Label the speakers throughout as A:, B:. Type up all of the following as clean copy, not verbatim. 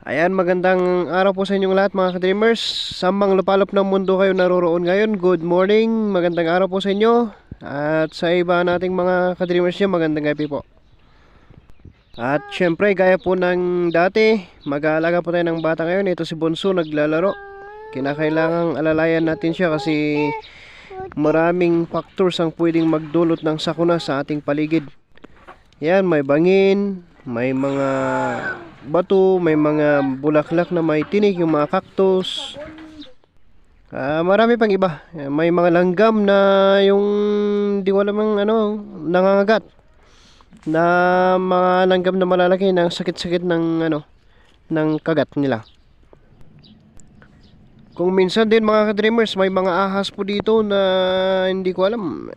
A: Ayan, magandang araw po sa inyong lahat mga ka-dreamers. Samang lupalop ng mundo kayo naroroon ngayon. Good morning, magandang araw po sa inyo. At sa iba nating mga ka-dreamers nyo, magandang gabi po. At syempre, gaya po ng dati, mag-aalaga po tayo ng bata ngayon. Ito si Bonso, naglalaro. Kinakailangang alalayan natin siya kasi maraming factors ang pwedeng magdulot ng sakuna sa ating paligid. Yan, may bangin, may mga bato, may mga bulaklak na may tinik, yung mga cactus. Marami pang iba. May mga langgam na yung di ko alam ang ano, nangangagat. Na mga langgam na malalaki na sakit-sakit ng ano, ng kagat nila. Kung minsan din mga ka-dreamers, may mga ahas po dito na hindi ko alam.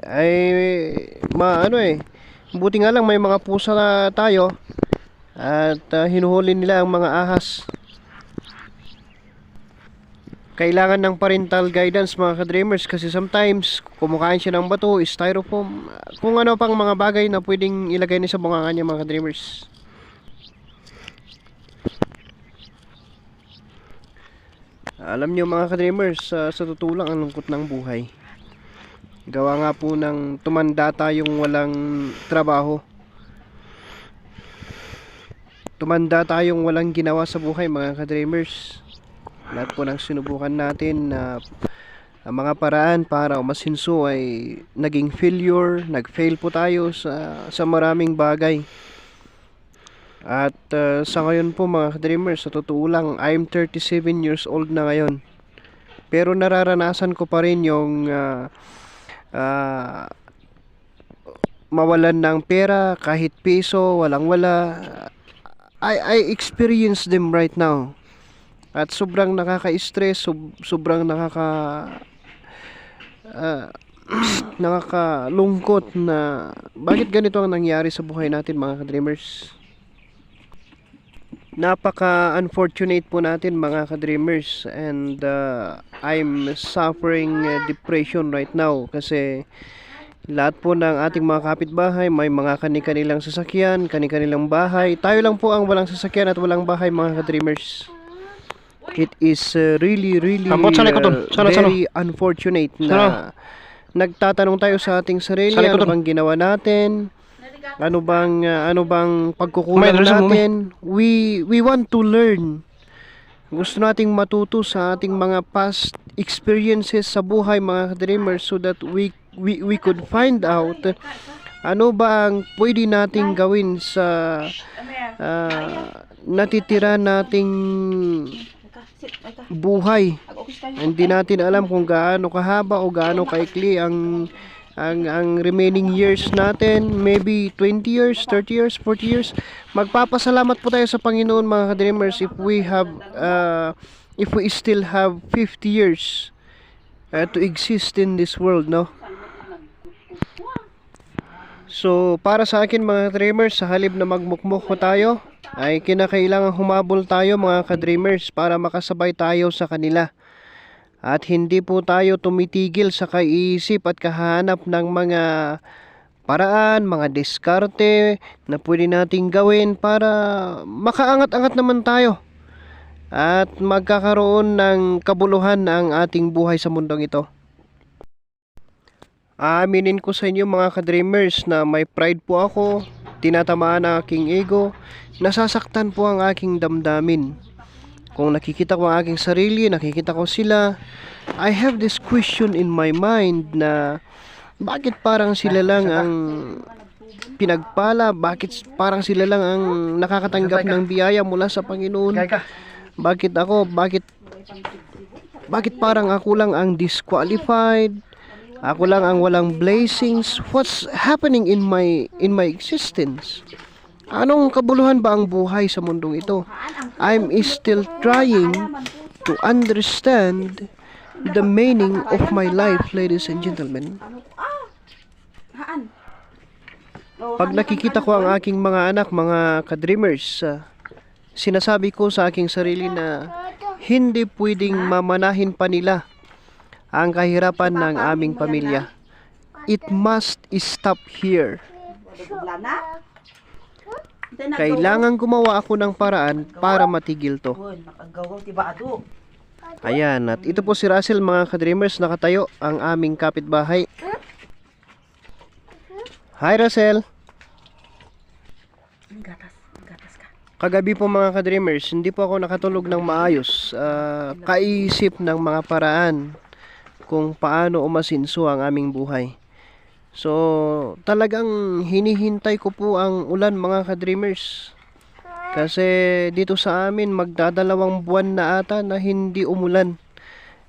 A: Buti nga lang may mga pusa na tayo. At hinuhuli nila ang mga ahas. Kailangan ng parental guidance mga ka-dreamers kasi sometimes kumakain siya ng bato, styrofoam, kung ano pang mga bagay na pwedeng ilagay niya sa bunganga niya mga ka-dreamers. Alam niyo mga ka-dreamers, sa totoo lang ang lungkot ng buhay. Gawa nga po ng tumanda tayong walang trabaho. Tumanda tayong walang ginawa sa buhay mga ka-dreamers. Lahat po ng sinubukan natin na mga paraan para umasinso ay naging failure. Nag-fail po tayo sa maraming bagay. At sa ngayon po mga ka-dreamers, sa totoo lang, I'm 37 years old na ngayon. Pero nararanasan ko pa rin yung mawalan ng pera, kahit piso, walang-wala. I experience them right now. At sobrang nakaka-stress, sobrang nakakalungkot na bakit ganito ang nangyari sa buhay natin mga ka-dreamers. Napaka-unfortunate po natin mga ka-dreamers, and I'm suffering depression right now kasi lahat po ng ating mga kapitbahay may mga kani-kanilang sasakyan, kani-kanilang bahay. Tayo lang po ang walang sasakyan at walang bahay mga ka-dreamers. It is really very unfortunate na nagtatanong tayo sa ating sarili, ano bang ginawa natin? Ano bang pagkukulang natin? We want to learn. Gusto nating matuto sa ating mga past experiences sa buhay mga ka-dreamers so that we could find out ano ba ang pwede nating gawin sa natitira nating buhay. Hindi natin alam kung gaano kahaba o gaano kaikli ang remaining years natin. Maybe 20 years, 30 years, 40 years. Magpapasalamat po tayo sa Panginoon mga ka-dreamers if we still have 50 years to exist in this world, no? So para sa akin mga ka-dreamers, sa halip na magmukmuk po tayo, ay kinakailangan humabol tayo mga ka-dreamers para makasabay tayo sa kanila. At hindi po tayo tumitigil sa kaiisip at kahanap ng mga paraan, mga diskarte na pwede nating gawin para makaangat-angat naman tayo at magkakaroon ng kabuluhan ang ating buhay sa mundong ito. Aaminin ko sa inyo mga ka-dreamers na may pride po ako, tinatamaan ang aking ego, nasasaktan po ang aking damdamin. Kung nakikita ko ang aking sarili, nakikita ko sila, I have this question in my mind na bakit parang sila lang ang pinagpala, bakit parang sila lang ang nakakatanggap ng biyaya mula sa Panginoon? Bakit parang ako lang ang disqualified? Ako lang ang walang blessings? What's happening in my existence? Anong kabuluhan ba ang buhay sa mundong ito? I'm still trying to understand the meaning of my life, ladies and gentlemen. Pag nakikita ko ang aking mga anak, mga ka-dreamers, sinasabi ko sa aking sarili na hindi pwedeng mamanahin pa nila ang kahirapan ng aming pamilya. It must stop here. Kailangan gumawa ako ng paraan para matigil to.
B: Nakagawaw, diba ado?
A: Ayan, at ito po si Russell mga ka-dreamers, nakatayo ang aming kapitbahay. Hi Russell!
B: Gatas ka.
A: Kagabi po mga ka-dreamers, hindi po ako nakatulog ng maayos. Kaisip ng mga paraan kung paano umasinso ang aming buhay. So, talagang hinihintay ko po ang ulan mga ka-dreamers. Kasi dito sa amin, magdadalawang buwan na ata na hindi umulan.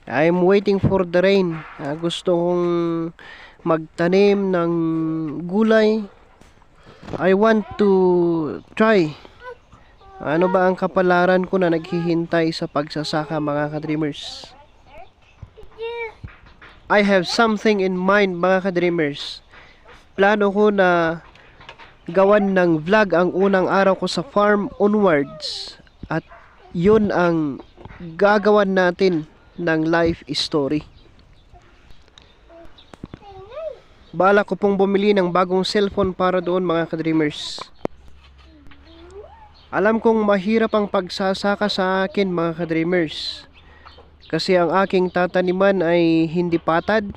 A: I'm waiting for the rain. Gusto kong magtanim ng gulay. I want to try. Ano ba ang kapalaran ko na naghihintay sa pagsasaka mga ka-dreamers? I have something in mind mga ka-dreamers. Plano ko na gawan ng vlog ang unang araw ko sa farm onwards. At yun ang gagawan natin ng life story. Bala ko pong bumili ng bagong cellphone para doon mga ka-dreamers. Alam kong mahirap ang pagsasaka sa akin mga ka-dreamers. Kasi ang aking tataniman ay hindi patad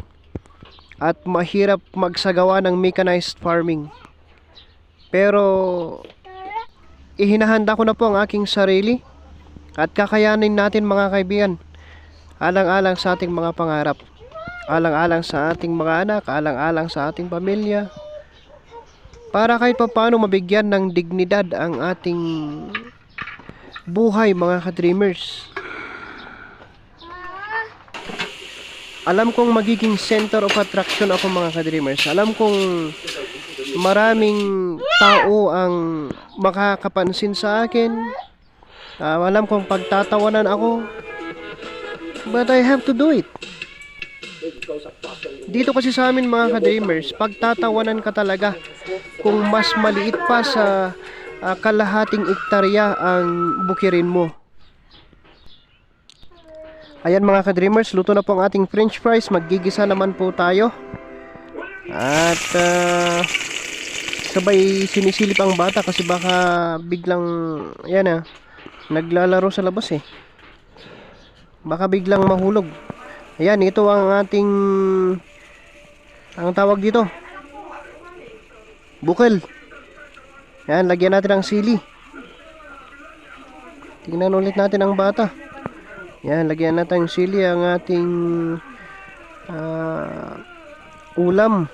A: at mahirap magsagawa ng mechanized farming. Pero ihinahanda ko na po ang aking sarili at kakayanin natin mga kaibigan. Alang-alang sa ating mga pangarap, alang-alang sa ating mga anak, alang-alang sa ating pamilya. Para kahit paano mabigyan ng dignidad ang ating buhay mga ka-dreamers. Alam kong magiging center of attraction ako mga ka-dreamers. Alam kong maraming tao ang makakapansin sa akin. Alam kong pagtatawanan ako. But I have to do it. Dito kasi sa amin mga ka-dreamers, pagtatawanan ka talaga kung mas maliit pa sa kalahating ektarya ang bukirin mo. Ayan mga ka-dreamers, luto na po ang ating french fries. Maggigisa naman po tayo. At sabay sinisilip ang bata kasi baka biglang naglalaro sa labas eh. Baka biglang mahulog. Ayan, ito ang ating tawag dito, bukal. Ayan, lagyan natin ng sili. Tingnan ulit natin ang bata. Yan, lagyan natin ng sili ang ating ulam.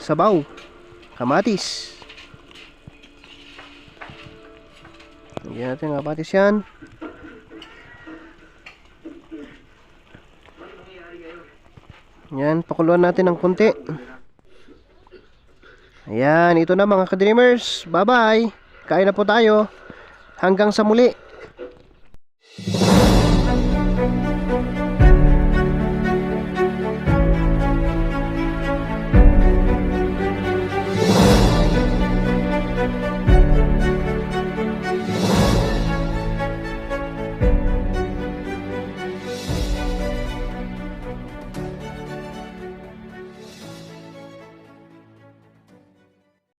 A: Sabaw, kamatis. Lagyan natin ng kamatis yan. Yan, pakuluan natin ng konti. Ayan, ito na mga ka-dreamers. Bye-bye. Kain na po tayo. Hanggang sa muli.